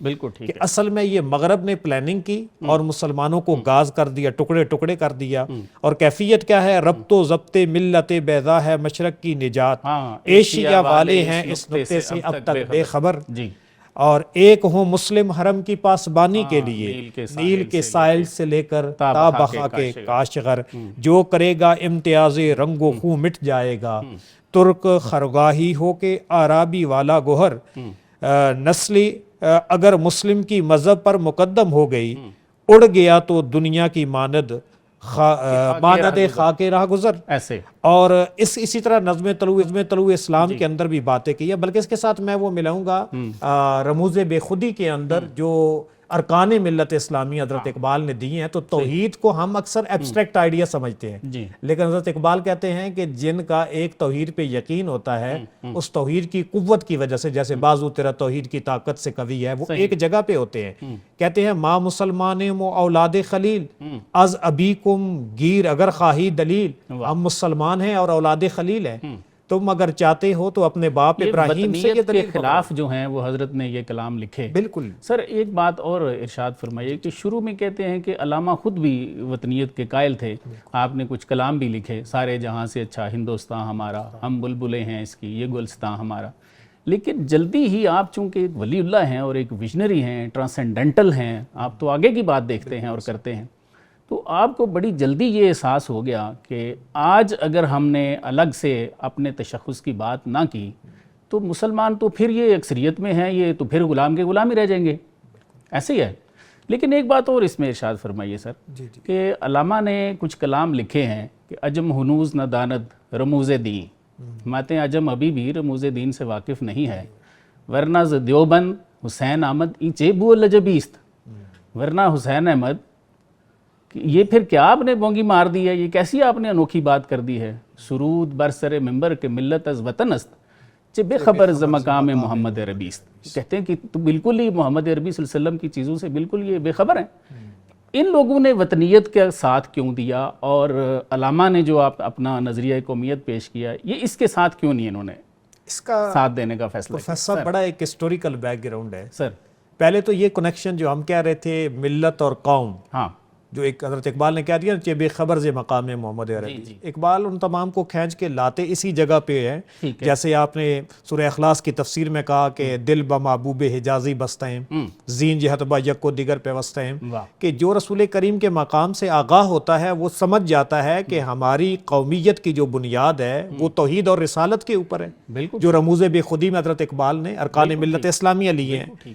بالکل ٹھیک کہ اصل میں یہ مغرب نے پلاننگ کی اور مسلمانوں کو غاز کر دیا، ٹکڑے ٹکڑے کر دیا، اور کیفیت کیا ہے؟ ربط و ضبط ملت بیضا ہے مشرق کی نجات، ایشیا والے ہیں اس نقطے سے اب تک بے خبر، جی، اور ایک ہوں مسلم حرم کی پاسبانی کے لیے، نیل کے ساحل سے لے کر تا بخا کے کاشغر، جو کرے گا امتیاز رنگ و خوں مٹ جائے گا، ترک خرگاہی ہو کے عربی والا گوہر، نسلی اگر مسلم کی مذہب پر مقدم ہو گئی، اڑ گیا تو دنیا کی ماند ماند خاک راہ گزر، ایسے. اور اسی طرح نظم طلوع اسلام کے اندر بھی باتیں کی ہے، بلکہ اس کے ساتھ میں وہ ملاؤں گا رموز بے خودی کے اندر جو ارکان ملت اسلامی حضرت اقبال نے دی ہیں. تو توحید کو ہم اکثر ایبسٹریکٹ آئیڈیا سمجھتے ہیں، لیکن حضرت اقبال کہتے ہیں کہ جن کا ایک توحید پہ یقین ہوتا ہے، اس توحید کی قوت کی وجہ سے، جیسے بازو تیرا توحید کی طاقت سے قوی ہے، وہ ایک جگہ پہ ہوتے ہیں. کہتے ہیں ماں مسلمان مو اولاد خلیل از ابیکم گیر اگر خواہی دلیل، ہم مسلمان ہیں اور اولاد خلیل ہیں، تم اگر چاہتے ہو تو اپنے باپ ابراہیم سے یہ کے خلاف جو ہیں وہ حضرت نے یہ کلام لکھے. بالکل. سر ایک بات اور ارشاد فرمائیے کہ شروع میں کہتے ہیں کہ علامہ خود بھی وطنیت کے قائل تھے، آپ نے کچھ کلام بھی لکھے، سارے جہاں سے اچھا ہندوستان ہمارا، ہم بلبلیں ہیں اس کی، یہ گلستان ہمارا. لیکن جلدی ہی آپ چونکہ ایک ولی اللہ ہیں اور ایک ویژنری ہیں، ٹرانسینڈنٹل ہیں، آپ تو آگے کی بات دیکھتے ہیں اور کرتے ہیں، تو آپ کو بڑی جلدی یہ احساس ہو گیا کہ آج اگر ہم نے الگ سے اپنے تشخص کی بات نہ کی تو مسلمان تو پھر یہ اکثریت میں ہیں، یہ تو پھر غلام کے غلام ہی رہ جائیں گے. ایسے ہی ہے. لیکن ایک بات اور اس میں ارشاد فرمائیے سر کہ علامہ نے کچھ کلام لکھے ہیں کہ عجم ہنوز نہ داند رموز دین، ماتے عجم ابھی بھی رموز دین سے واقف نہیں ہے، ورنہ ز دیوبند حسین احمد اینچے بو لجبیست، ورنہ حسین احمد یہ پھر کیا آپ نے بونگی مار دی ہے، یہ کیسی آپ نے انوکھی بات کر دی ہے. سرود برسر ممبر کے ملت از وطن است چے بے خبر ز مقام محمد عربیست. کہتے ہیں کہ تو بالکل ہی محمد عربی صلی اللہ علیہ وسلم کی چیزوں سے بالکل یہ بے خبر ہیں. ان لوگوں نے وطنیت کے ساتھ کیوں دیا، اور علامہ نے جو آپ اپنا نظریہ قومیت پیش کیا، یہ اس کے ساتھ کیوں نہیں انہوں نے اس کا ساتھ دینے کا فیصلہ کیا؟ پروفیسر بڑا ایک ہسٹوریکل بیک گراؤنڈ ہے. سر پہلے تو یہ کنیکشن جو ہم کہہ رہے تھے ملت اور قوم، ہاں، جو ایک حضرت اقبال نے کہہ دیا کہ بے خبر سے مقام محمد عربی، اقبال ان تمام کو کھینچ کے لاتے اسی جگہ پہ ہے. جیسے آپ نے سورہ اخلاص کی تفسیر میں کہا کہ دل بمحبوب حجازی بستیں، زین جہت با یک کو دیگر پیوستیں، کہ جو رسول کریم کے مقام سے آگاہ ہوتا ہے وہ سمجھ جاتا ہے کہ ہماری قومیت کی جو بنیاد ہے وہ توحید اور رسالت کے اوپر ہے، جو رموز بے خودی میں حضرت اقبال نے ارکان ملت اسلامیہ لیے ہیں.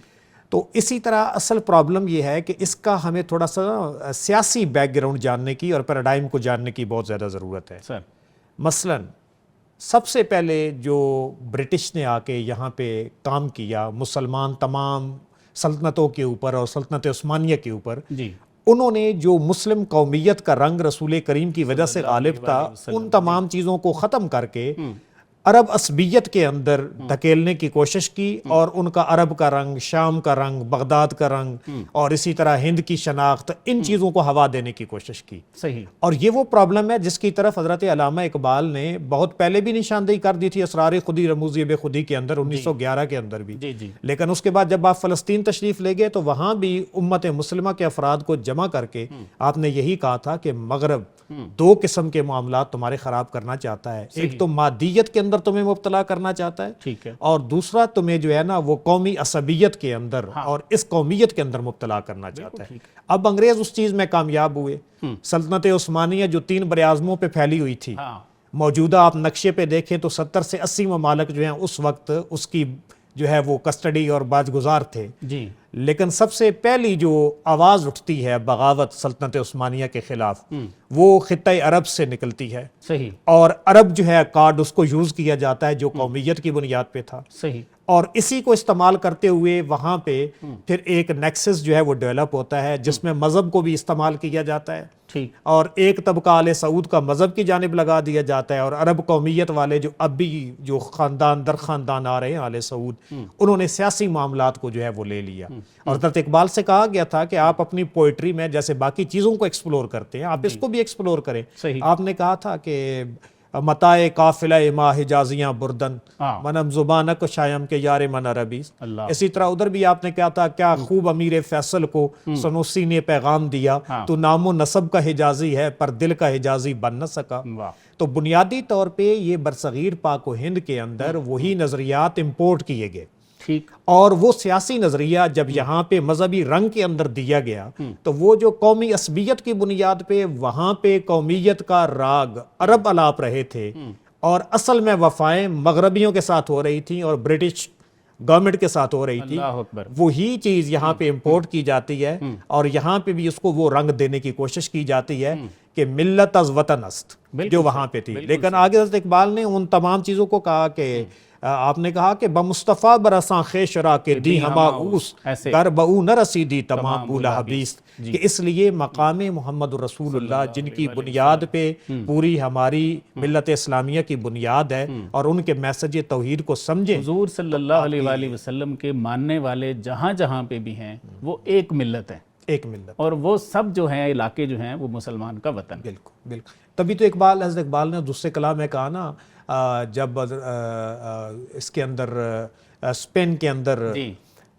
تو اسی طرح اصل پرابلم یہ ہے کہ اس کا ہمیں تھوڑا سا سیاسی بیک گراؤنڈ جاننے کی اور پیراڈائم کو جاننے کی بہت زیادہ ضرورت ہے. مثلا سب سے پہلے جو برٹش نے آ کے یہاں پہ کام کیا مسلمان تمام سلطنتوں کے اوپر اور سلطنت عثمانیہ کے اوپر، انہوں نے جو مسلم قومیت کا رنگ رسول کریم کی وجہ سے غالب تھا، ان تمام چیزوں کو ختم کر کے عرب عصبیت کے اندر دھکیلنے کی کوشش کی، اور ان کا عرب کا رنگ، شام کا رنگ، بغداد کا رنگ، اور اسی طرح ہند کی شناخت، ان چیزوں کو ہوا دینے کی کوشش کی. صحیح. اور یہ وہ پرابلم ہے جس کی طرف حضرت علامہ اقبال نے بہت پہلے بھی نشاندہی کر دی تھی اسرار خودی رموز بے خودی کے اندر 1911 کے اندر بھی. لیکن اس کے بعد جب آپ فلسطین تشریف لے گئے تو وہاں بھی امت مسلمہ کے افراد کو جمع کر کے آپ نے یہی کہا تھا کہ مغرب دو قسم کے معاملات تمہارے خراب کرنا چاہتا ہے، ایک تو مادیت کے اندر تمہیں مبتلا کرنا چاہتا ہے، اور دوسرا تمہیں جو ہے نا وہ قومی عصبیت کے اندر اور اس قومیت کے اندر مبتلا کرنا چاہتا ہے. اب انگریز اس چیز میں کامیاب ہوئے. سلطنت عثمانیہ جو 3 براعظموں پہ پھیلی ہوئی تھی، موجودہ آپ نقشے پہ دیکھیں تو 70 سے 80 ممالک جو ہیں اس وقت اس کی جو ہے وہ کسٹڈی اور باج گزار تھے. لیکن سب سے پہلی جو آواز اٹھتی ہے بغاوت سلطنت عثمانیہ کے خلاف، وہ خطۂ عرب سے نکلتی ہے. صحیح. اور عرب جو ہے کارڈ اس کو یوز کیا جاتا ہے جو قومیت کی بنیاد پہ تھا. صحیح. اور اسی کو استعمال کرتے ہوئے وہاں پہ پھر ایک نیکسس جو ہے وہ ڈیولپ ہوتا ہے جس میں مذہب کو بھی استعمال کیا جاتا ہے، اور ایک طبقہ آل سعود کا مذہب کی جانب لگا دیا جاتا ہے، اور عرب قومیت والے جو اب بھی جو خاندان در خاندان آ رہے ہیں آل سعود، انہوں نے سیاسی معاملات کو جو ہے وہ لے لیا. اور حضرت اقبال سے کہا گیا تھا کہ آپ اپنی پوئٹری میں جیسے باقی چیزوں کو ایکسپلور کرتے ہیں آپ اس کو بھی ایکسپلور کریں. آپ نے کہا تھا کہ متائے قافلہ ما حجازیاں بردن ہاں۔ منم زبانک شایم کے یار من عربی. اللہ اسی طرح ادھر بھی آپ نے کیا تھا، کیا خوب امیر فیصل کو سنوسی نے پیغام دیا، تو نام و نسب کا حجازی ہے پر دل کا حجازی بن نہ سکا. واہ، تو بنیادی طور پہ یہ برصغیر پاک و ہند کے اندر وہی نظریات امپورٹ کیے گئے، ٹھیک، اور وہ سیاسی نظریہ جب یہاں پہ مذہبی رنگ کے اندر دیا گیا تو وہ جو قومی عصبیت کی بنیاد پہ وہاں پہ قومیت کا راگ عرب الاپ رہے تھے، اور اصل میں وفائیں مغربیوں کے ساتھ ہو رہی تھیں اور برٹش گورنمنٹ کے ساتھ ہو رہی تھی. اللہ اکبر، وہی چیز یہاں پہ امپورٹ کی جاتی ہے، اور یہاں پہ بھی اس کو وہ رنگ دینے کی کوشش کی جاتی ہے کہ ملت از وطن است جو وہاں پہ تھی. لیکن آگے حضرت اقبال نے ان تمام چیزوں کو کہا کہ آپ نے کہا کہ بمصطفیٰ برساں خیش را کے دی ہما اوس گر بہو نہ رسیدی تمام بولا حبیس. کہ اس لیے مقام محمد رسول اللہ جن کی بنیاد پہ پوری ہماری ملت اسلامیہ کی بنیاد ہے، اور ان کے میسج توحید کو سمجھیں. حضور صلی اللہ علیہ وآلہ وسلم کے ماننے والے جہاں جہاں پہ بھی ہیں وہ ایک ملت ہے، ایک ملت، اور وہ سب جو ہیں علاقے جو ہیں وہ مسلمان کا وطن. بالکل بالکل. تبھی تو حضرت اقبال نے دوسرے کلام میں کہا نا، جب اس کے اندر اسپین کے اندر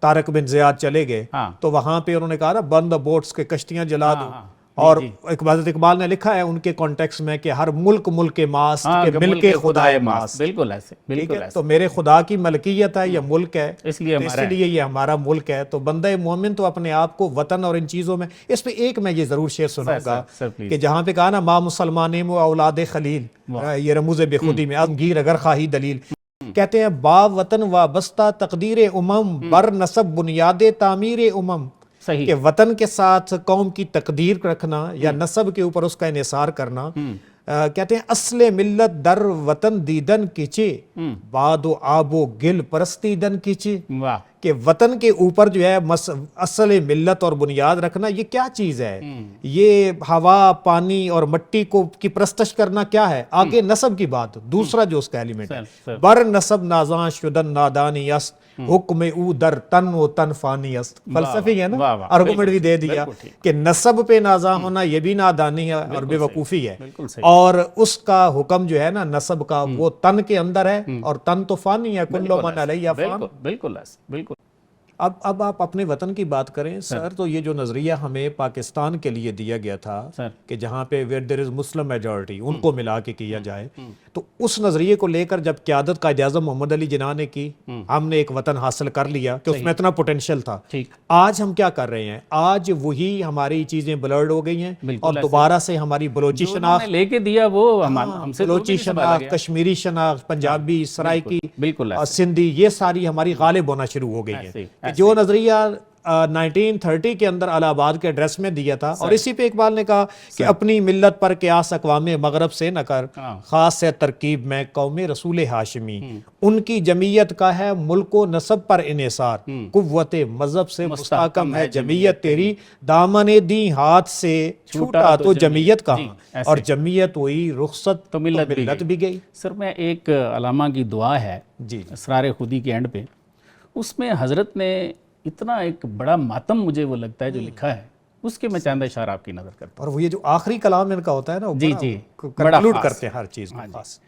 طارق بن زیاد چلے گئے تو وہاں پہ انہوں نے کہا نا بند بوٹس کے کشتیاں جلا دو. اور حضرت اقبال نے لکھا ہے ان کے کانٹیکس میں کہ ہر ملک ملک ماست کے مل کے خدائے ماست. بالکل ایسے، بالکل ایسے. تو میرے خدا کی ملکیت ہے، یہ ملک ہے، اس لیے یہ ہمارا ملک ہے. تو بندہ مومن تو اپنے آپ کو وطن اور ان چیزوں میں، اس پہ ایک میں یہ ضرور شعر سنوں گا کہ جہاں پہ کہا نا ما مسلمان و اولاد خلیل، یہ رموز بے خودی میں عالمگیر اگر خواہی دلیل، کہتے ہیں با وطن وابستہ تقدیر امم بر نسب بنیاد تعمیر امم. صحیح، کہ وطن کے ساتھ قوم کی تقدیر رکھنا یا نسب کے اوپر اس کا انحصار کرنا. کہتے ہیں اصل ملت در وطن دیدن کیچے باد و آب و گل پرستیدن کیچے. واہ، کہ وطن کے اوپر جو ہے اصل ملت اور بنیاد رکھنا یہ کیا چیز ہے؟ یہ ہوا، پانی اور مٹی کو کی پرستش کرنا کیا ہے؟ آگے نسب کی بات، دوسرا جو اس کا ایلیمنٹ ہے، بر نسب نازاں شدن نادانی است حکم او در تن و تن فانی است. فلسفی ہے نا، آرگومنٹ بھی دے دیا کہ نسب پہ نازاں ہونا یہ بھی نادانی ہے اور بے وقوفی ہے، اور اس کا حکم جو ہے نا نسب کا وہ تن کے اندر ہے، اور تن تو فانی ہے، کل من علیہ فان. بالکل ایسے، بالکل. اب آپ اپنے وطن کی بات کریں سر، تو یہ جو نظریہ ہمیں پاکستان کے لیے دیا گیا تھا کہ جہاں پہ where there is Muslim majority ان کو ملا کے کیا جائے، تو اس نظریے کو لے کر جب قیادت قائد اعظم محمد علی جناح نے کی، ہم نے ایک وطن حاصل کر لیا کہ اس میں اتنا پوٹینشیل تھا. آج ہم کیا کر رہے ہیں؟ آج وہی ہماری چیزیں بلرڈ ہو گئی ہیں، اور دوبارہ سے ہماری بلوچی شناخت لے کے دیا وہ ہم سے، بلوچی شناخت، کشمیری شناخت، پنجابی، سرائکی، سندھی، یہ ساری ہماری غالب ہونا شروع ہو گئی ہیں. جو نظریہ 1930 کے اندر الہ آباد کے ایڈریس میں دیا تھا، اور اسی پہ اقبال نے کہا کہ اپنی ملت پر قیاس اقوام مغرب سے نہ کر، خاص ہے ترکیب میں قوم رسول ہاشمی. ان کی جمعیت کا ہے ملک و نسب پر انحصار، قوت مذہب سے مستحکم ہے جمعیت تیری، دامن دی ہاتھ سے چھوٹا تو جمعیت کہاں، اور جمعیت ہوئی رخصت تو ملت بھی گئی. سر میں ایک علامہ کی دعا ہے جی اسرار خودی کے اینڈ پہ، اس میں حضرت نے اتنا ایک بڑا ماتم مجھے وہ لگتا ہے جو لکھا ہے، اس کے میں چاند اشارہ آپ کی نظر کرتا ہوں. اور وہ یہ جو آخری کلام ان کا ہوتا ہے نا، جی کنکلوڈ کرتے ہیں ہر چیز کو خاص.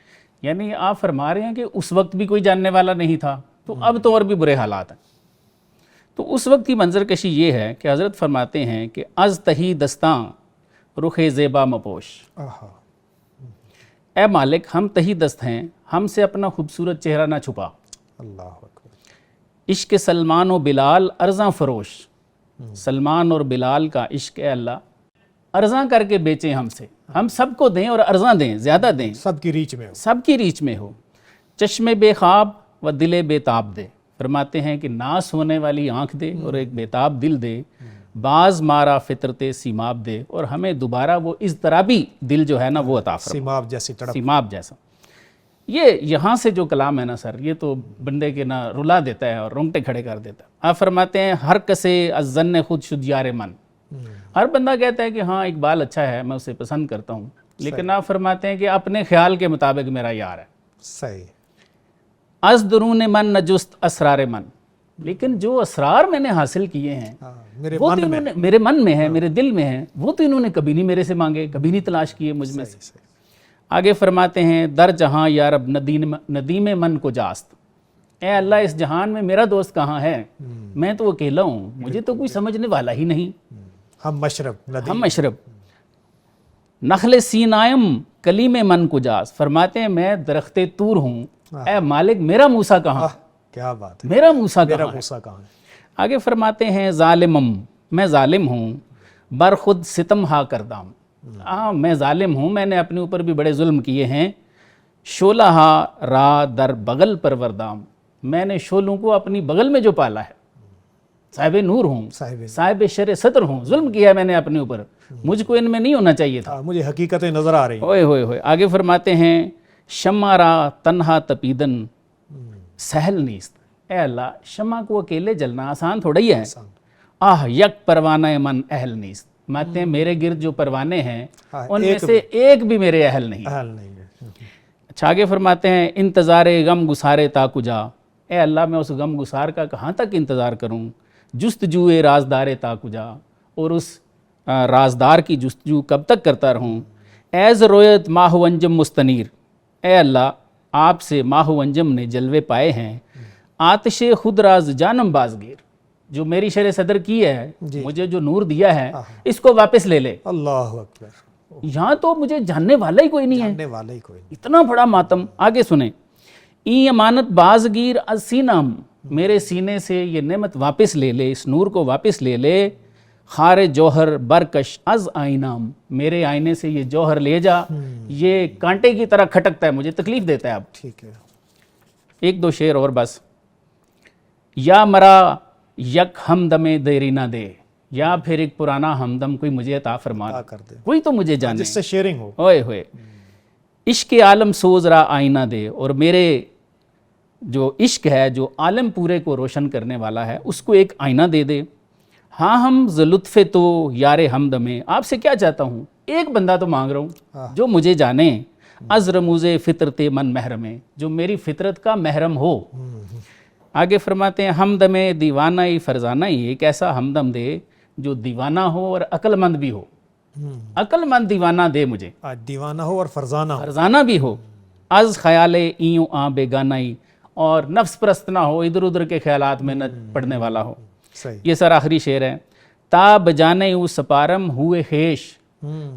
یعنی آپ فرما رہے ہیں کہ اس وقت بھی کوئی جاننے والا نہیں تھا، تو اب تو اور بھی برے حالات ہیں. تو اس وقت کی منظر کشی یہ ہے کہ حضرت فرماتے ہیں کہ از تہی دستاں رخ زیبا مپوش، اے مالک ہم تہی دست ہیں، ہم سے اپنا خوبصورت چہرہ نہ چھپا. اللہ اکبر. عشق سلمان و بلال ارزاں فروش، سلمان اور بلال کا عشق اے اللہ ارزاں کر کے بیچیں ہم سے، ہم سب کو دیں اور ارزاں دیں، زیادہ دیں، سب کی ریچ میں ہو، سب کی ریچ میں ہو. چشم بے خواب و دل بے تاب دے، فرماتے ہیں کہ ناس ہونے والی آنکھ دے اور ایک بے تاب دل دے. باز مارا فطرت سیماب دے، اور ہمیں دوبارہ وہ اضطرابی دل جو ہے نا وہ عطا فرما، سیماب جیسی تڑپ، سیماب جیسا. یہ یہاں سے جو کلام ہے نا سر، یہ تو بندے کے نا رلا دیتا ہے اور رونگٹے کھڑے کر دیتا ہے. آپ فرماتے ہیں ہر کسے از ظن خود شد یار من، ہر بندہ کہتا ہے کہ ہاں اقبال اچھا ہے، میں اسے پسند کرتا ہوں، لیکن آپ فرماتے ہیں کہ اپنے خیال کے مطابق میرا یار ہے. صحیح. از درون من نجست اسرار من، لیکن جو اسرار میں نے حاصل کیے ہیں وہ تو انہوں نے میرے من میں ہے، میرے دل میں ہے، وہ تو انہوں نے کبھی نہیں میرے سے مانگے، کبھی نہیں تلاش کیے مجھ میں سے. آگے فرماتے ہیں در جہاں یا رب ندیم من کو جاست، اے اللہ اس جہان میں میرا دوست کہاں ہے، میں تو اکیلا ہوں، مجھے تو کوئی سمجھنے والا ہی نہیں، ہم مشرب ہم مشرب۔ نخل سینائم کلیم من کو جاست، فرماتے ہیں میں درخت طور ہوں، اے مالک میرا موسیٰ کہاں، کیا بات ہے، میرا موسیٰ میرا کہاں ہے۔ موسیٰ کہاں ہے؟ آگے فرماتے ہیں ظالمم، میں ظالم ہوں، بر خود ستم ہا کردام، میں ظالم ہوں، میں نے اپنے اوپر بھی بڑے ظلم کیے ہیں، شولہ ہا را در بغل پروردام، میں نے شولوں کو اپنی بغل میں جو پالا ہے، صاحب نور ہوں، صاحب شر صدر ہوں، ظلم کیا ہے میں نے اپنے اوپر، مجھ کو ان میں نہیں ہونا چاہیے تھا۔ مجھے حقیقتیں نظر آ رہی ہیں۔ ہوئے ہوئے ہوئے آگے فرماتے ہیں شمع را تنہا تپیدن سہل نیست، اے اللہ شمع کو اکیلے جلنا آسان تھوڑا ہی ہے، آہ یک پروانہ من اہل نیست، ماتے ہیں میرے گرد جو پروانے ہیں ان میں سے ایک بھی میرے اہل نہیں۔ حال نہیں ہے۔ اچھا آگے فرماتے ہیں انتظار غم گسارے تا کجا، اے اللہ میں اس غم گسار کا کہاں تک انتظار کروں، جستجوئے رازدار تا کجا، اور اس رازدار کی جستجو کب تک کرتا رہوں، ایز رویت ماہ و انجم مستنیر، اے اللہ آپ سے ماہ و انجم نے جلوے پائے ہیں، آتش خود راز جانم بازگیر، جو میری شر صدر کی ہے، مجھے جو نور دیا ہے اس کو واپس لے لے، اللہ اکبر، یہاں تو مجھے جاننے والا ہی کوئی نہیں ہے، جاننے والا ہی کوئی نہیں۔ اتنا بڑا ماتم۔ آگے سنیں این امانت بازگیر از سینم، میرے سینے سے یہ نعمت واپس لے لے، اس نور کو واپس لے لے، خار جوہر برکش از آئینام، میرے آئینے سے یہ جوہر لے جا، یہ کانٹے کی طرح کھٹکتا ہے، مجھے تکلیف دیتا ہے اب۔ ٹھیک ہے، ایک دو شعر اور بس، یا مرا یک ہمدم دیری نہ دے، یا پھر ایک پرانا ہمدم کوئی مجھے عطا فرما، کر دے کوئی تو مجھے جانے، جس سے شیئرنگ ہو۔ ہوئے ہوئے عشق عالم سوز را آئینہ دے، اور میرے جو عشق ہے جو عالم پورے کو روشن کرنے والا ہے اس کو ایک آئینہ دے دے۔ ہاں ہم ز لطف تو یار ہمدمے، آپ سے کیا چاہتا ہوں، ایک بندہ تو مانگ رہا ہوں جو مجھے جانے، از رموز فطرت من محرمے، جو میری فطرت کا محرم ہو۔ آگے فرماتے ہیں ہمدم دیوانہ فرزانہ، ایک ایسا ہمدم دے جو دیوانہ ہو اور عقل مند بھی ہو، عقل مند دیوانہ دے مجھے، دیوانہ ہو اور فرزانہ ہو، فرزانہ بھی ہو، از خیال ایوں آ بیگانائی، اور نفس پرست نہ ہو، ادھر ادھر کے خیالات میں نہ پڑنے والا ہو۔ صحیح۔ یہ سر آخری شعر ہے، تا بجانے او سپارم ہوئے خیش،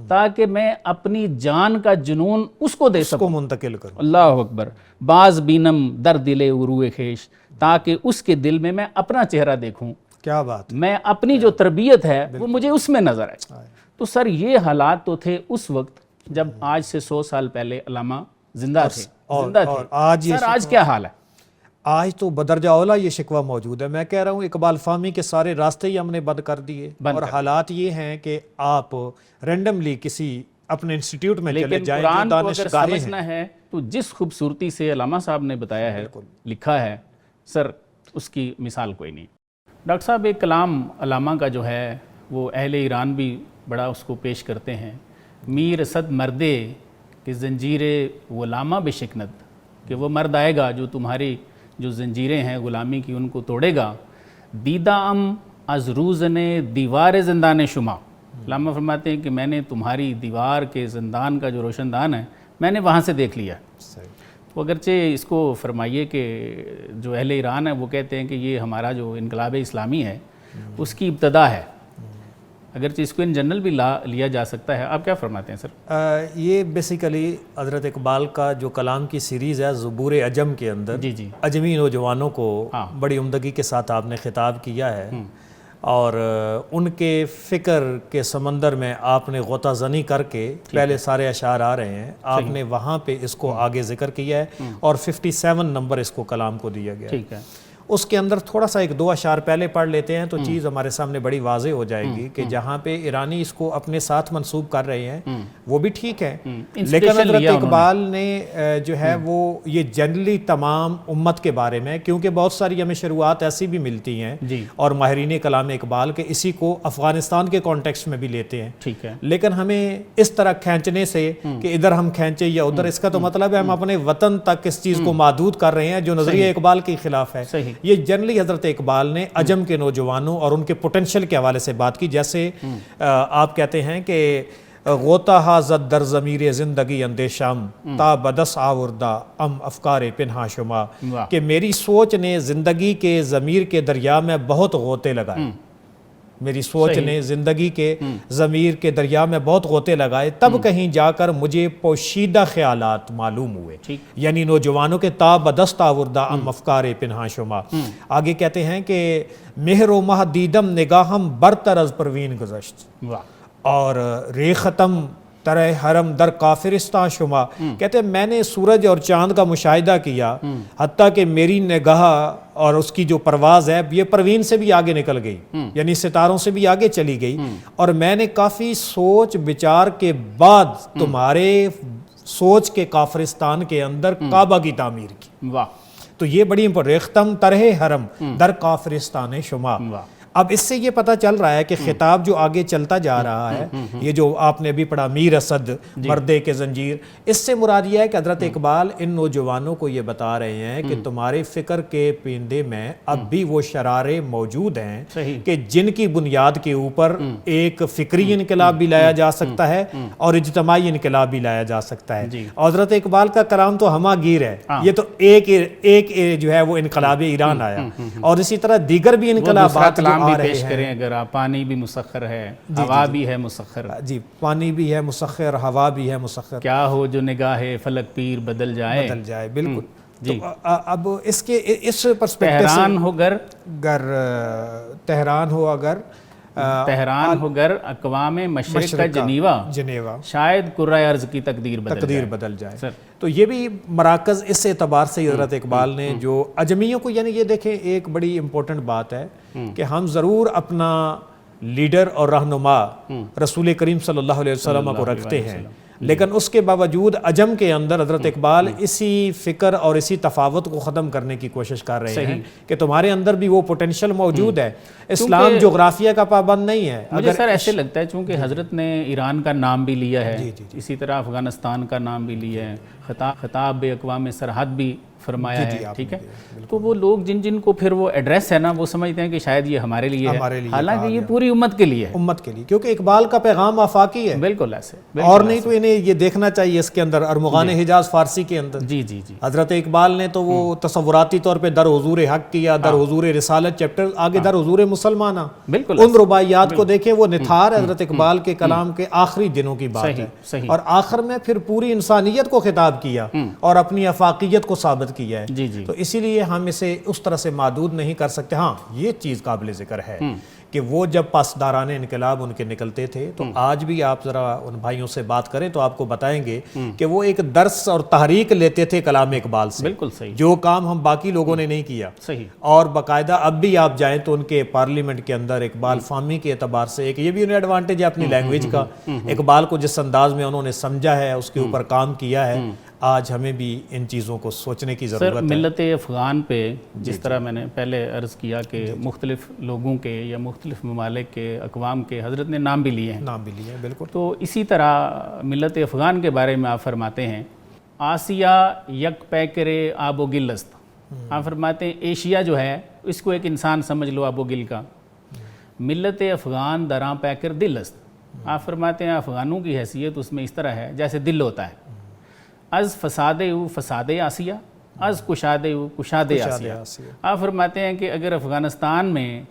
تاکہ میں اپنی جان کا جنون اس کو دے اس سکوں، کو منتقل کروں۔ اللہ اکبر، باز بینم در دلے روئے خیش، تاکہ اس کے دل میں اپنا چہرہ دیکھوں، کیا بات، میں اپنی جو تربیت ہے وہ مجھے اس میں نظر آئے۔ تو سر یہ حالات تو تھے اس وقت جب آج سے 100 سال پہلے علامہ زندہ تھے، اور آج سر آج کیا حال ہے؟ آج تو بدرجہ اولا یہ شکوہ موجود ہے۔ میں کہہ رہا ہوں اقبال فہمی کے سارے راستے ہی ہم نے بند کر دیے، اور حالات یہ ہیں کہ آپ رینڈملی کسی اپنے انسٹیٹیوٹ میں چلے لیکن جائیں، قرآن جو کو اگر دانشگاہیں ہیں، سمجھنا ہے تو جس خوبصورتی سے علامہ صاحب نے بتایا ہے، لکھا ہے، سر اس کی مثال کوئی نہیں۔ ڈاکٹر صاحب ایک کلام علامہ کا جو ہے وہ اہل ایران بھی بڑا اس کو پیش کرتے ہیں، میر صد مردے کہ زنجیر غلامہ بشکنت، کہ وہ مرد آئے گا جو تمہاری جو زنجیریں ہیں غلامی کی ان کو توڑے گا، دیدہ ام از روزن دیوار زندان شما، علامہ فرماتے ہیں کہ میں نے تمہاری دیوار کے زندان کا جو روشن دان ہے میں نے وہاں سے دیکھ لیا۔ تو اگرچہ اس کو فرمائیے کہ جو اہل ایران ہے وہ کہتے ہیں کہ یہ ہمارا جو انقلاب اسلامی ہے اس کی ابتدا ہے، اگرچہ اس کو ان جنرل بھی لیا جا سکتا ہے، آپ کیا فرماتے ہیں سر؟ یہ بیسیکلی حضرت اقبال کا جو کلام کی سیریز ہے زبور عجم کے اندر، جی عجمی نوجوانوں کو بڑی عمدگی کے ساتھ آپ نے خطاب کیا ہے، اور ان کے فکر کے سمندر میں آپ نے غوطہ زنی کر کے پہلے سارے اشعار آ رہے ہیں، آپ نے وہاں پہ اس کو آگے ذکر کیا ہے، اور 57 نمبر اس کو کلام کو دیا گیا ہے۔ اس کے اندر تھوڑا سا ایک دو اشعار پہلے پڑھ لیتے ہیں تو چیز ہمارے سامنے بڑی واضح ہو جائے گی کہ جہاں پہ ایرانی اس کو اپنے ساتھ منسوب کر رہے ہیں وہ بھی ٹھیک ہے، لیکن حضرت اقبال نے جو ہے وہ یہ جنرلی تمام امت کے بارے میں، کیونکہ بہت ساری ہمیں شروعات ایسی بھی ملتی ہیں اور ماہرین کلام اقبال کے اسی کو افغانستان کے کانٹیکسٹ میں بھی لیتے ہیں، لیکن ہمیں اس طرح کھینچنے سے کہ ادھر ہم کھینچے یا ادھر، اس کا تو مطلب ہے ہم اپنے وطن تک اس چیز کو محدود کر رہے ہیں جو نظریہ اقبال کے خلاف ہے۔ یہ جنرلی حضرت اقبال نے عجم کے نوجوانوں اور ان کے پوٹنشل کے حوالے سے بات کی، جیسے آپ کہتے ہیں کہ غوطہ زد در ضمیر زندگی اندیشم تا بدس آوردہ ام افکار پنہا شما، کہ میری سوچ نے زندگی کے ضمیر کے دریا میں بہت غوطے لگائے، میری سوچ نے زندگی کے ضمیر کے دریا میں بہت غوطے لگائے، تب کہیں جا کر مجھے پوشیدہ خیالات معلوم ہوئے، یعنی نوجوانوں کے تا بدست آوردہ ام افکار پنہا شما۔ آگے کہتے ہیں کہ مہر و مہ دیدم نگاہم برتر از پروین گذشت، اور ریختم ترہ حرم در کافرستان شما، کہتے ہیں میں نے سورج اور چاند کا مشاہدہ کیا، حتیٰ کہ میری نگاہ اور اس کی جو پرواز ہے یہ پروین سے بھی آگے نکل گئی، یعنی ستاروں سے بھی آگے چلی گئی، اور میں نے کافی سوچ بچار کے بعد تمہارے سوچ کے کافرستان کے اندر کعبہ کی تعمیر کی۔ تو یہ بڑی ریختم ترہ حرم در کافرستان شما۔ اب اس سے یہ پتہ چل رہا ہے کہ خطاب جو آگے چلتا جا رہا ہے، یہ جو آپ نے بھی پڑھا میر اسد مردے کے زنجیر، اس سے مراد یہ ہے کہ حضرت اقبال ان نوجوانوں کو یہ بتا رہے ہیں کہ تمہارے فکر کے پیندے میں اب بھی وہ شرارے موجود ہیں کہ جن کی بنیاد کے اوپر ایک فکری انقلاب بھی لایا جا سکتا ہے اور اجتماعی انقلاب بھی لایا جا سکتا ہے۔ اور حضرت اقبال کا کلام تو ہمہ گیر ہے، یہ تو ایک جو ہے وہ انقلاب ایران آیا، اور اسی طرح دیگر بھی انقلابات بھی پیش کریں اگر آپ، پانی بھی مسخر ہے، ہوا بھی ہے مسخر، جی پانی بھی ہے مسخر، ہوا بھی ہے مسخر، کیا ہو جو نگاہ فلک پیر بدل جائے، بالکل۔ تو اب اس کے اس پرسپیکٹو سے تہران ہو اگر اقوام مشرق کا جنیوا شاید قرۂ ارض کی تقدیر بدل جائے۔ تو یہ بھی مراکز اس اعتبار سے حضرت اقبال نے جو عجمیوں کو، یعنی یہ دیکھیں ایک بڑی امپورٹنٹ بات ہے کہ ہم ضرور اپنا لیڈر اور رہنما رسول کریم صلی اللہ علیہ وسلم کو رکھتے ہیں، لیکن اس کے باوجود عجم کے اندر حضرت اقبال اسی فکر اور اسی تفاوت کو ختم کرنے کی کوشش کر رہے ہیں کہ تمہارے اندر بھی وہ پوٹینشل موجود ہے۔ اسلام جغرافیہ کا پابند نہیں ہے۔ مجھے سر ایسے لگتا ہے چونکہ حضرت نے ایران کا نام بھی لیا ہے، اسی طرح افغانستان کا نام بھی لیا ہے، خطاب اقوام سرحد بھی فرمایا ہے، ٹھیک ہے، تو وہ لوگ جن کو پھر وہ ایڈریس ہے نا، وہ سمجھتے ہیں کہ شاید یہ ہمارے لیے ہے، حالانکہ یہ پوری امت کے لیے ہے، کیونکہ اقبال کا پیغام آفاقی ہے، بالکل ایسے، اور نہیں تو انہیں یہ دیکھنا چاہیے اس کے اندر ارمغان حجاز فارسی کے اندر۔ جی حضرت اقبال نے تو وہ تصوراتی طور پہ در حضور حق کیا، در حضور رسالت چیپٹر، آگے در حضور مسلمانہ، بالکل ان رباعیات کو دیکھیں، وہ نتھار حضرت اقبال کے کلام کے آخری دنوں کی بات ہے، اور آخر میں پھر پوری انسانیت کو خطاب کیا اور اپنی افاقیت کو ثابت کیا ہے۔ تو اسی لیے ہم اسے اس طرح سے محدود نہیں کر سکتے۔ ہاں یہ چیز قابل ذکر ہے کہ وہ جب پاسداران انقلاب ان کے نکلتے تھے، تو آج بھی آپ ذرا ان بھائیوں سے بات کریں تو آپ کو بتائیں گے کہ وہ ایک درس اور تحریک لیتے تھے کلام اقبال سے، بالکل صحیح، جو کام ہم باقی لوگوں نے نہیں کیا، صحیح، اور باقاعدہ اب بھی آپ جائیں تو ان کے پارلیمنٹ کے اندر اقبال فاہمی کے اعتبار سے ایک یہ بھی انہیں ایڈوانٹیج ہے اپنی لینگویج کا، اقبال کو جس انداز میں انہوں نے سمجھا ہے، اس کے اوپر کام کیا ہے۔ آج ہمیں بھی ان چیزوں کو سوچنے کی ضرورت ہے۔ سر ملت افغان پہ جس طرح میں نے پہلے عرض کیا کہ مختلف لوگوں کے یا مختلف ممالک کے اقوام کے حضرت نے نام بھی لیے ہیں، بالکل، تو اسی طرح ملت افغان کے بارے میں آپ فرماتے ہیں آسیہ یک پیکر آب و گل است، آپ فرماتے ہیں ایشیا جو ہے اس کو ایک انسان سمجھ لو آب و گل کا، ملت افغان دراں پیکر دل است، آپ فرماتے ہیں افغانوں کی حیثیت اس میں اس طرح ہے جیسے دل ہوتا ہے، از فساد او فساد آسیہ، از کشاد او کشاد آسیہ۔ آپ فرماتے ہیں کہ اگر افغانستان میں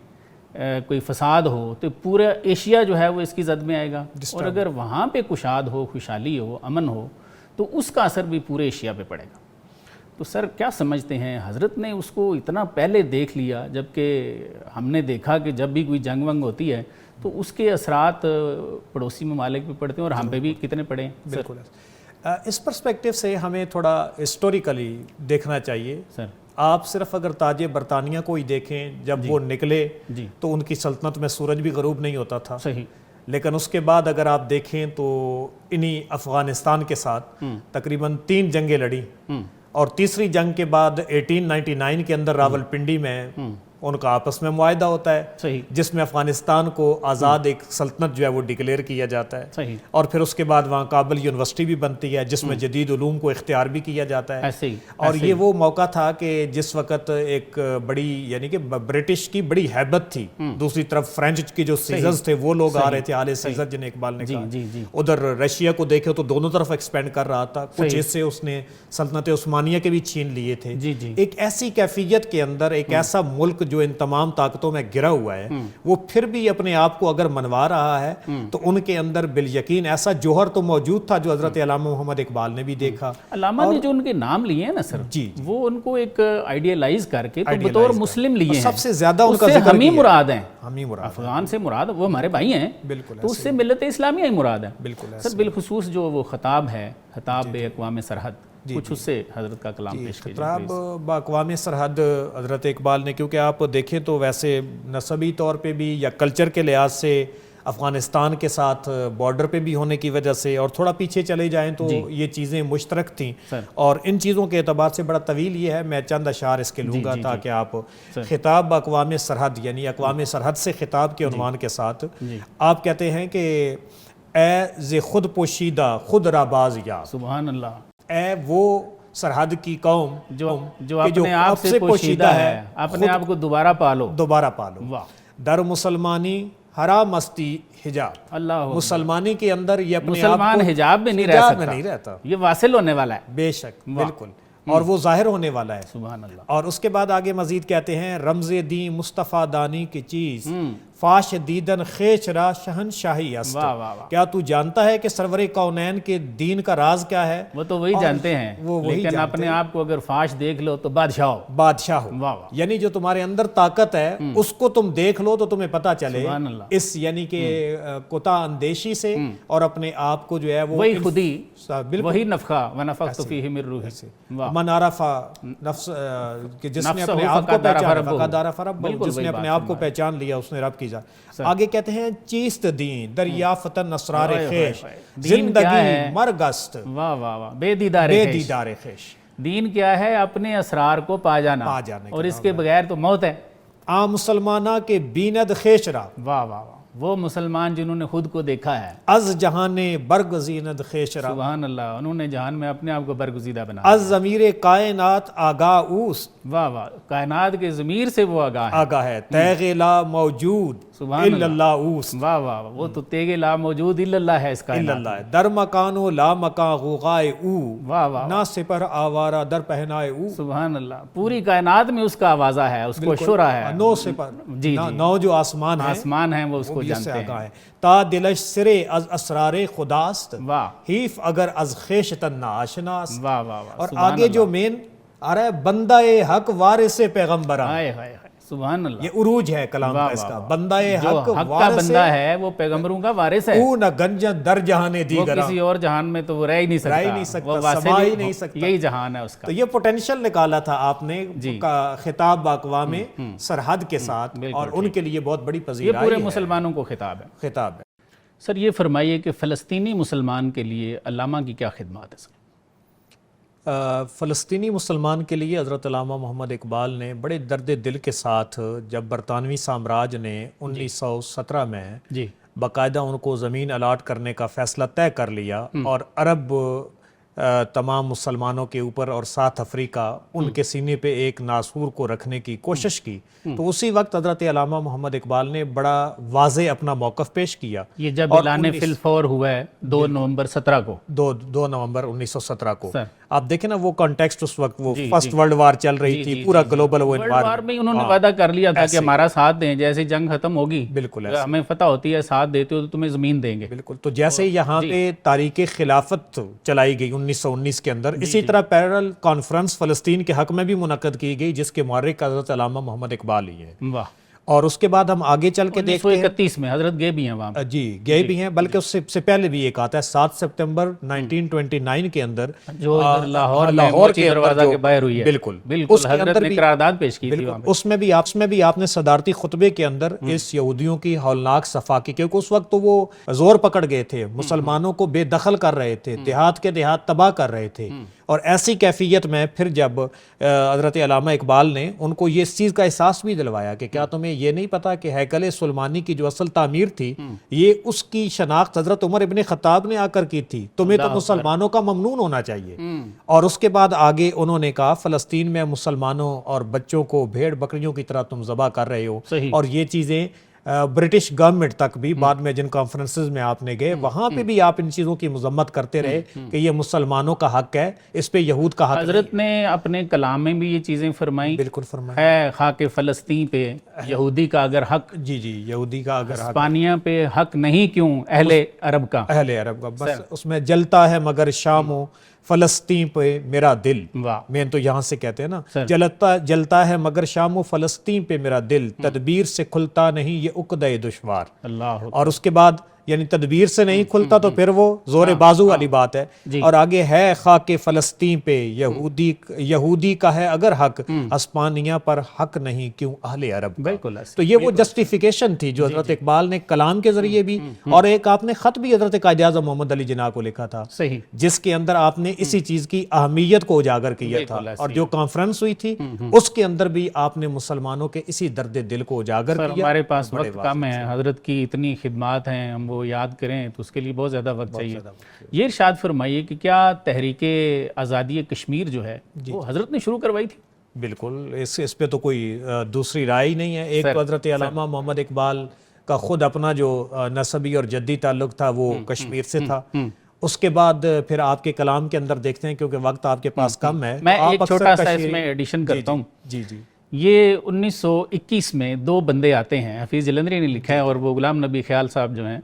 کوئی فساد ہو تو پورا ایشیا جو ہے وہ اس کی زد میں آئے گا، اور اگر وہاں پہ کشاد ہو، خوشحالی ہو، امن ہو، تو اس کا اثر بھی پورے ایشیا پہ پڑے گا۔ تو سر کیا سمجھتے ہیں حضرت نے اس کو اتنا پہلے دیکھ لیا، جبکہ ہم نے دیکھا کہ جب بھی کوئی جنگ ونگ ہوتی ہے تو اس کے اثرات پڑوسی ممالک پہ پڑتے ہیں اور ہم پہ بھی کتنے پڑے ہیں؟ بالکل، اس پرسپیکٹو سے ہمیں تھوڑا ہسٹوریکلی دیکھنا چاہیے۔ سر آپ صرف اگر تاج برطانیہ کو ہی دیکھیں، جب وہ نکلے تو ان کی سلطنت میں سورج بھی غروب نہیں ہوتا تھا، صحیح، لیکن اس کے بعد اگر آپ دیکھیں تو انہی افغانستان کے ساتھ تقریباً 3 جنگیں لڑیں، اور تیسری جنگ کے بعد 1899 کے اندر راول پنڈی میں ان کا آپس میں معاہدہ ہوتا ہے صحیح جس میں افغانستان کو آزاد ایک سلطنت جو ہے وہ ڈکلیئر کیا جاتا ہے، صحیح اور پھر اس کے بعد وہاں کابل یونیورسٹی بھی بنتی ہے جس میں جدید علوم کو اختیار بھی کیا جاتا ہے. ایسے ہی اور یہ وہ موقع تھا کہ جس وقت ایک بڑی یعنی کہ برٹش کی بڑی ہیبت تھی، دوسری طرف فرینچ کی جو سیزرز تھے وہ لوگ آ رہے تھے، آل سیزر جنہیں اقبال نے کہا. جی جی ادھر رشیا کو دیکھو تو دونوں طرف ایکسپینڈ کر رہا تھا، کچھ حصے اس نے سلطنت عثمانیہ کے بھی چھین لیے تھے. جی جی ایک ایسی کیفیت کے اندر ایک ایسا ملک جو ان تمام طاقتوں میں گرا ہوا ہے وہ پھر بھی اپنے آپ کو اگر منوا رہا ہے تو ان کے اندر بالیقین ایسا جوہر تو موجود تھا جو حضرت علامہ محمد اقبال نے بھی دیکھا. علامہ نے جو ان کے نام لیے ہیں نا سر، جی وہ ان کو ایک آئیڈیالائز کر کے تو بطور مسلم لیے ہیں. سب سے زیادہ ان اس کا سے ذکر ہم ہی کیا مراد ہیں، ہم ہی مراد افغان سے مراد وہ ہمارے بھائی ہیں، بالکل تو اس سے ملت اسلامیہ ہی مراد ہے. بالکل سر بالخصوص جو وہ خطاب ہے، خطاب بے اقوام سرحد، کچھ اس سے حضرت کا کلام پیش کیجیے. خطاب باقوام سرحد حضرت اقبال نے، کیونکہ آپ دیکھیں تو ویسے نسبی طور پہ بھی یا کلچر کے لحاظ سے افغانستان کے ساتھ بارڈر پہ بھی ہونے کی وجہ سے، اور تھوڑا پیچھے چلے جائیں تو یہ چیزیں مشترک تھیں، اور ان چیزوں کے اعتبار سے بڑا طویل یہ ہے، میں چند اشعار اس کے لوں گا تاکہ آپ خطاب اقوام سرحد یعنی اقوام سرحد سے خطاب کے عنوان کے ساتھ آپ کہتے ہیں کہ اے ز خود پوشیدہ خود را باز یا، سبحان اللہ، اے وہ سرحد کی قوم جو اپنے آپ سے پوشیدہ ہے، اپنے آپ کو دوبارہ پالو، دوبارہ پالو. در مسلمانی حرام مستی حجاب، اللہ مسلمانی کے اندر یہ اپنے مسلمان حجاب میں نہیں رہتا، یہ واصل ہونے والا ہے. بے شک بالکل، اور وہ ظاہر ہونے والا ہے. سبحان اللہ. اور اس کے بعد آگے مزید کہتے ہیں رمز دین مصطفیٰ دانی کی چیز فاش دیدن خیچ را شہنشاہی است. کیا تو جانتا ہے کہ سرور کونین کے دین کا راز کیا ہے؟ وہ تو وہی جانتے ہیں، لیکن اپنے آپ کو اگر فاش دیکھ لو تو بادشاہ ہو، بادشاہ ہو. یعنی جو تمہارے اندر طاقت ہے اس کو تم دیکھ لو تو تمہیں پتہ چلے اس یعنی کہ کوتا اندیشی سے اور اپنے آپ کو جو ہے وہ وہی خودی وہی نفخہ ونفخت فیہ من روحی سے من عرف نفس، کہ جس نے اپنے آپ کو پہچانا فقد عرف ربہ، جس نے اپنے آپ کو پہچان لیا اس نے رب کی جا. آگے کہتے ہیں چیست دین دریافتن اسرار خیش زندگی مرگست، واہ واہ واہ، بے دیدار خیش. دین کیا ہے؟ اپنے اسرار کو پا جانا، اور اس کے بغیر تو موت ہے. عام مسلمانہ کے بیند خیش را، واہ واہ واہ، وہ مسلمان جنہوں نے خود کو دیکھا ہے. از جہان برگزیند خیش را، سبحان اللہ، انہوں نے جہان میں اپنے آپ کو برگزیدہ بنا. از ضمیر کائنات آگاہ اوست، واہ واہ، کائنات کے ضمیر سے وہ آگاہ ہے. تیغ لا موجود الا اللہ اوست، واہ واہ، وہ تو تیغ لا موجود الا اللہ ہے اس کائنات. در مکان و لا مکان غوغائے او، واہ واہ، نہ سپر آوارہ در پہنائے او. سبحان اللہ، پوری کائنات میں اس کا آوازہ ہے، اس کو شورا ہے. نو سپر، جی نو جو آسمان ہیں وہ اس کو جانتے ہیں. تا دلش سرے از اسرار خداست، واہ، حیف اگر از خیشتن ناشناست. واہ واہ واہ. اور آگے جو مین آ رہا ہے بندہ حق وارث پیغمبران، ہائے ہائے ہائے، سبحان اللہ، یہ عروج ہے کلام کا اس کا. بندہ حق کا بندہ ہے وہ پیغمبروں کا وارث ہے. او نہ گنجن در جہان دیگر، کسی اور جہان میں تو وہ رہ ہی نہیں سکتا، سما ہی نہیں سکتا، یہی جہان ہے اس کا. تو یہ پوٹینشل نکالا تھا آپ نے خطاب باقوام سرحد کے ساتھ، اور ان کے لیے بہت بڑی پذیرائی ہے. یہ پورے مسلمانوں کو خطاب ہے. سر یہ فرمائیے کہ فلسطینی مسلمان کے لیے علامہ کی کیا خدمات ہے؟ فلسطینی مسلمان کے لیے حضرت علامہ محمد اقبال نے بڑے درد دل کے ساتھ، جب برطانوی سامراج نے 1917 میں باقاعدہ ان کو زمین الاٹ کرنے کا فیصلہ طے کر لیا اور عرب تمام مسلمانوں کے اوپر اور ساتھ افریقہ ان کے سینے پہ ایک ناسور کو رکھنے کی کوشش کی، تو اسی وقت حضرت علامہ محمد اقبال نے بڑا واضح اپنا موقف پیش کیا. یہ جب اعلان فی الفور ہوا ہے 2 نومبر 17 کو، 2 نومبر 1917 کو، آپ دیکھیں نا وہ کانٹیکسٹ اس وقت وہ فرسٹ ورلڈ وار چل رہی تھی، پورا گلوبل وار میں انہوں نے وعدہ کر لیا تھا کہ ہمارا ساتھ دیں، جیسے جنگ ختم ہوگی بالکل ہمیں فتح ہوتی ہے ساتھ دیتے ہو تو تمہیں زمین دیں گے. بالکل. تو جیسے یہاں پہ تاریخ خلافت چلائی گئی 1919 کے اندر، اسی طرح پیرل کانفرنس فلسطین کے حق میں بھی منعقد کی گئی جس کے محرک حضرت علامہ محمد اقبال ہی ہے. اور اس کے بعد ہم آگے چل کے دیکھتے ہیں 1931 میں حضرت گئے بھی ہیں وہاں، جی گئے بھی ہیں، بلکہ اس سے پہلے بھی ایک آتا ہے 7 سپتمبر 1929 کے اندر جو لاہور کے دروازہ کے باہر ہوئی ہے، بالکل بالکل حضرت نے قرارداد پیش کی تھی وہاں پہ۔ اس میں بھی آپ نے صدارتی خطبے کے اندر اس یہودیوں کی ہولناک صفا کی، کیونکہ اس وقت تو وہ زور پکڑ گئے تھے، مسلمانوں کو بے دخل کر رہے تھے، دیہات کے دیہات تباہ کر رہے تھے، اور ایسی کیفیت میں پھر جب حضرت علامہ اقبال نے ان کو یہ اس چیز کا احساس بھی دلوایا کہ کیا تمہیں یہ نہیں پتا کہ ہیکل سلیمانی کی جو اصل تعمیر تھی یہ اس کی شناخت حضرت عمر ابن خطاب نے آ کر کی تھی، تمہیں تو مسلمانوں کا ممنون ہونا چاہیے۔ اور اس کے بعد آگے انہوں نے کہا فلسطین میں مسلمانوں اور بچوں کو بھیڑ بکریوں کی طرح تم ذبح کر رہے ہو، اور یہ چیزیں برٹش گورنمنٹ تک بھی بعد میں جن کانفرنسز میں آپ نے گئے وہاں پہ بھی آپ ان چیزوں کی مذمت کرتے رہے کہ یہ مسلمانوں کا حق ہے، اس پہ یہود کا حق حضرت نے اپنے کلام میں بھی یہ چیزیں فرمائیں، بالکل فرمایا ہے خاک فلسطین پہ یہودی کا اگر حق، جی یہودی کا اگر حق، اسپانیہ پہ حق نہیں کیوں اہل عرب کا، بس اس میں جلتا ہے مگر شام و فلسطین پہ میرا دل، مین تو یہاں سے کہتے ہیں نا، جلتا ہے مگر شام و فلسطین پہ میرا دل، تدبیر سے کھلتا نہیں یہ عقدہ دشوار، اور اس کے بعد یعنی تدبیر سے نہیں کھلتا تو پھر وہ زور بازو والی بات ہے، اور آگے ہے خاک فلسطین پہ یہودی کا ہے اگر حق، اسپانیہ پر حق نہیں کیوں اہل عرب کا۔ بالکل، تو یہ وہ جسٹیفیکیشن تھی جو حضرت اقبال نے کلام کے ذریعے بھی، اور ایک آپ نے خط بھی حضرت قائد اعظم محمد علی جناح کو لکھا تھا، صحیح، جس کے اندر آپ نے اسی چیز کی اہمیت کو اجاگر کیا تھا، اور جو کانفرنس ہوئی تھی اس کے اندر بھی آپ نے مسلمانوں کے اسی درد دل کو اجاگر کیا۔ ہمارے پاس وقت کم ہے، حضرت کی اتنی خدمات ہیں، ہم وہ یاد کریں تو اس کے لیے بہت زیادہ وقت چاہیے۔ یہ ارشاد فرمائیے کہ کیا تحریک آزادی کشمیر جو ہے وہ حضرت نے شروع کروائی تھی؟ بالکل، اس پہ تو کوئی دوسری رائے ہی نہیں ہے۔ ایک تو حضرت علامہ محمد اقبال کا خود اپنا جو نسبی اور جدی تعلق تھا وہ کشمیر سے تھا، اس کے بعد پھر آپ کے کلام کے اندر دیکھتے ہیں، کیونکہ وقت آپ کے پاس کم ہے، میں ایک چھوٹا سا اس میں ایڈیشن کرتا ہوں۔ جی یہ 1921 میں دو بندے آتے ہیں، حفیظ جلندری نے لکھا ہے، اور وہ غلام نبی خیال صاحب جو ہیں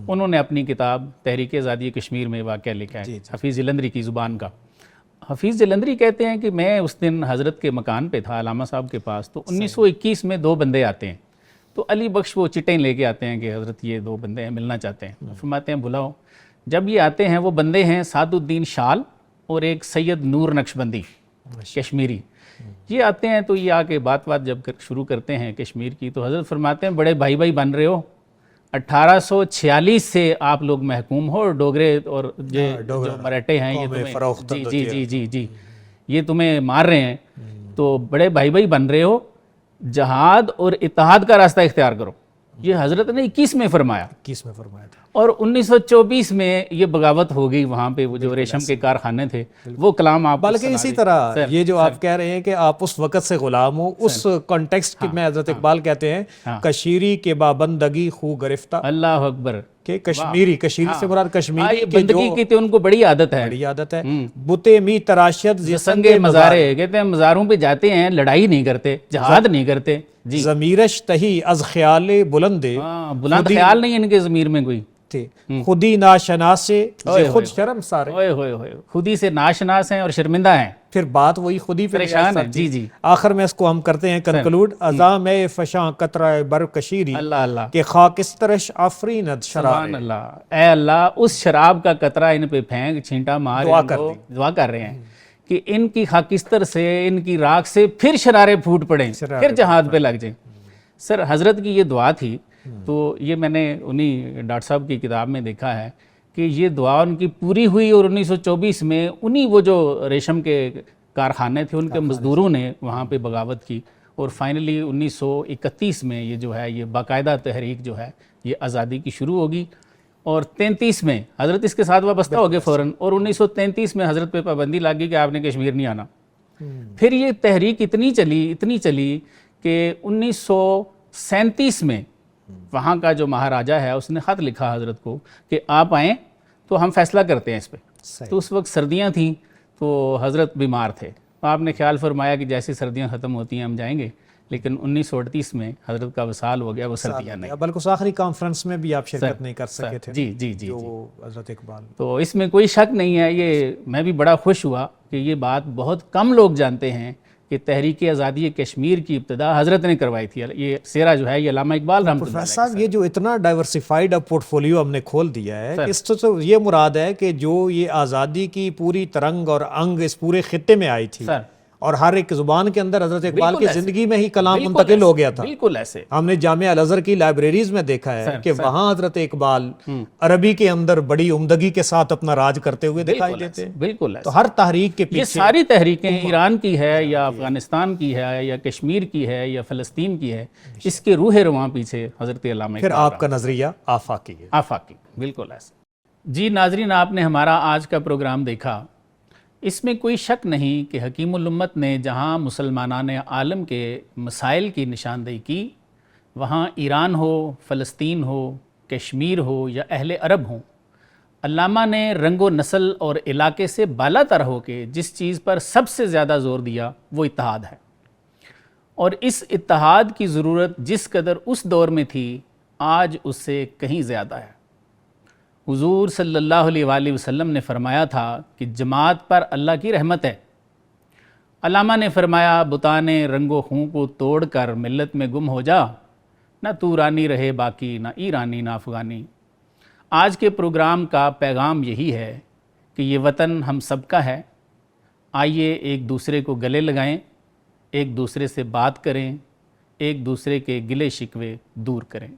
انہوں نے اپنی کتاب تحریک آزادی کشمیر میں واقعہ لکھا ہے، حفیظ جلندری کی زبان کا۔ حفیظ جلندری کہتے ہیں کہ میں اس دن حضرت کے مکان پہ تھا علامہ صاحب کے پاس، تو 1921 میں دو بندے آتے ہیں، تو علی بخش وہ چٹیں لے کے آتے ہیں کہ حضرت یہ دو بندے ہیں، ملنا چاہتے ہیں، فرماتے ہیں بلاؤ۔ جب یہ آتے ہیں وہ بندے ہیں سعد الدین شال اور ایک سید نور نقشبندی کشمیری، یہ آتے ہیں تو یہ آ کے بات جب شروع کرتے ہیں کشمیر کی، تو حضرت فرماتے ہیں بڑے بھائی بن رہے ہو، 1846 سے آپ لوگ محکوم ہو، اور ڈوگرے اور جو مراٹھے ہیں یہ تمہیں جی یہ تمہیں مار رہے ہیں، تو بڑے بھائی بن رہے ہو، جہاد اور اتحاد کا راستہ اختیار کرو۔ یہ حضرت نے 21 میں فرمایا تھا، اور 1924 میں یہ بغاوت ہو گئی وہاں پہ، وہ جو ریشم کے کارخانے تھے، وہ کلام آپ بلکہ اسی طرح یہ جو آپ کہہ رہے ہیں کہ آپ اس وقت سے غلام ہو، اس کانٹیکسٹ میں حضرت اقبال کہتے ہیں کشیری کے بابندگی خو گرفتہ، اللہ اکبر، کہ کشمیری سے مراد کشمیری بندگی کی تو ان کو بڑی عادت ہے، بتے می تراشد سنگ مزارے، کہتے ہیں مزاروں پہ جاتے ہیں، لڑائی نہیں کرتے، جہاد نہیں کرتے، ضمیرش تہی از خیال بلندے، بلند خیال نہیں ان کے ضمیر میں کوئی، خودی ناشناس خود شرم سارے، خودی سے ناشناس ہیں اور شرمندہ ہیں، پھر بات وہی خودی پہ پریشان ہے۔ جی آخر میں اس کو ہم کرتے ہیں کنکلوڈ، ازام فشاں قطرہ بر کشیری، اللہ کہ خاکسترش آفریند شراب، سبحان اللہ، اے اللہ اس شراب کا قطرہ ان پہ پھینک، چھینٹا مار، دعا کر رہے ہیں کہ ان کی خاکستر سے، ان کی راکھ سے پھر شرارے پھوٹ پڑیں، پھر جہاد پہ لگ جائیں۔ سر حضرت کی یہ دعا تھی، تو یہ میں نے انہی ڈاکٹر صاحب کی کتاب میں دیکھا ہے کہ یہ دعا ان کی پوری ہوئی، اور 1924 میں انہی وہ جو ریشم کے کارخانے تھے ان کے مزدوروں نے وہاں پہ بغاوت کی، اور فائنلی 1931 میں یہ جو ہے یہ باقاعدہ تحریک جو ہے یہ آزادی کی شروع ہوگی، اور 33 میں حضرت اس کے ساتھ وابستہ ہو گئے فوراً، اور 1933 میں حضرت پہ پابندی لگ گئی کہ آپ نے کشمیر نہیں آنا۔ پھر یہ تحریک اتنی چلی کہ 1937 میں وہاں کا جو مہاراجہ ہے اس نے خط لکھا حضرت کو کہ آپ آئیں تو ہم فیصلہ کرتے ہیں اس پہ، تو اس وقت سردیاں تھیں تو حضرت بیمار تھے، تو آپ نے خیال فرمایا کہ جیسی سردیاں ختم ہوتی ہیں ہم جائیں گے، لیکن 1938 میں حضرت کا وصال ہو گیا، وہ سردیاں نہیں، بلکہ آخری کانفرنس میں بھی آپ شرکت نہیں کر سکے تھے۔ جی حضرت اقبال، تو اس میں کوئی شک نہیں ہے، یہ میں بھی بڑا خوش ہوا کہ یہ بات بہت کم لوگ جانتے ہیں کہ تحریک آزادی کشمیر کی ابتدا حضرت نے کروائی تھی. یہ سیرہ جو ہے یہ علامہ اقبال رحمۃ اللہ پروفیسر صاحب یہ جو اتنا ڈائیورسیفائیڈ اب پورٹ فولیو ہم نے کھول دیا ہے کہ اس سے یہ مراد ہے کہ جو یہ آزادی کی پوری ترنگ اور انگ اس پورے خطے میں آئی تھی اور ہر ایک زبان کے اندر حضرت اقبال کی زندگی میں ہی کلام منتقل ہو گیا تھا. بالکل ایسے ہم نے جامعہ الازہر کی لائبریریز میں دیکھا ہے کہ وہاں حضرت اقبال عربی کے اندر بڑی عمدگی کے ساتھ اپنا راج کرتے ہوئے دکھائی دیتے. بالکل تو ہر تحریک کے یہ پیچھے ساری تحریکیں ایران کی ہے یا افغانستان کی ہے یا کشمیر کی ہے یا فلسطین کی ہے، اس کے روح رواں پیچھے حضرت علامہ پھر آپ کا نظریہ آفاقی ہے. آفاقی بالکل ایسے. جی ناظرین، آپ نے ہمارا آج کا پروگرام دیکھا. اس میں کوئی شک نہیں کہ حکیم الامت نے جہاں مسلمانان عالم کے مسائل کی نشاندہی کی، وہاں ایران ہو، فلسطین ہو، کشمیر ہو یا اہل عرب ہوں، علامہ نے رنگ و نسل اور علاقے سے بالا تر ہو کے جس چیز پر سب سے زیادہ زور دیا وہ اتحاد ہے. اور اس اتحاد کی ضرورت جس قدر اس دور میں تھی آج اس سے کہیں زیادہ ہے. حضور صلی اللہ علیہ وآلہ وسلم نے فرمایا تھا کہ جماعت پر اللہ کی رحمت ہے. علامہ نے فرمایا بتانے رنگ و خوں کو توڑ کر ملت میں گم ہو جا، نہ تو رانی رہے باقی، نہ ایرانی نہ افغانی. آج کے پروگرام کا پیغام یہی ہے کہ یہ وطن ہم سب کا ہے. آئیے ایک دوسرے کو گلے لگائیں، ایک دوسرے سے بات کریں، ایک دوسرے کے گلے شکوے دور کریں.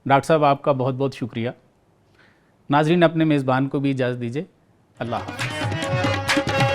ڈاکٹر صاحب آپ کا بہت بہت شکریہ. ناظرین اپنے میزبان کو بھی اجازت دیجیے. اللہ حافظ.